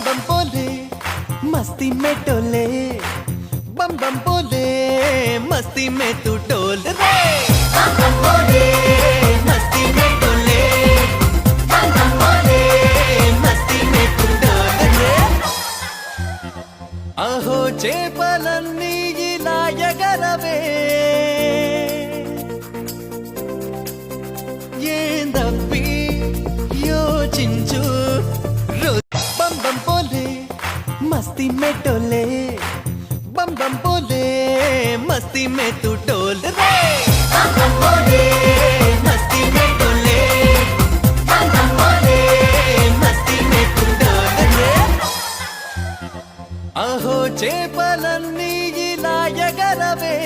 बम बोले मस्ती में डोले, बम बम बोले मस्ती में तू डोल रे। बम बम बोले मस्ती में डोले, बम बम बोले मस्ती में तू डोल रे। अहो చేపలన్నీ ఇలా ఎగరవే, ఏందప్పి యోచించు बम बम बोले मस्ती में डोले, बम बम बोले मस्ती में तू डोल रे। बम बम बोले मस्ती में डोले, बम बम बोले मस्ती में तू डोल रे। अहो చేపలన్నీ ఇలా ఎగరవే,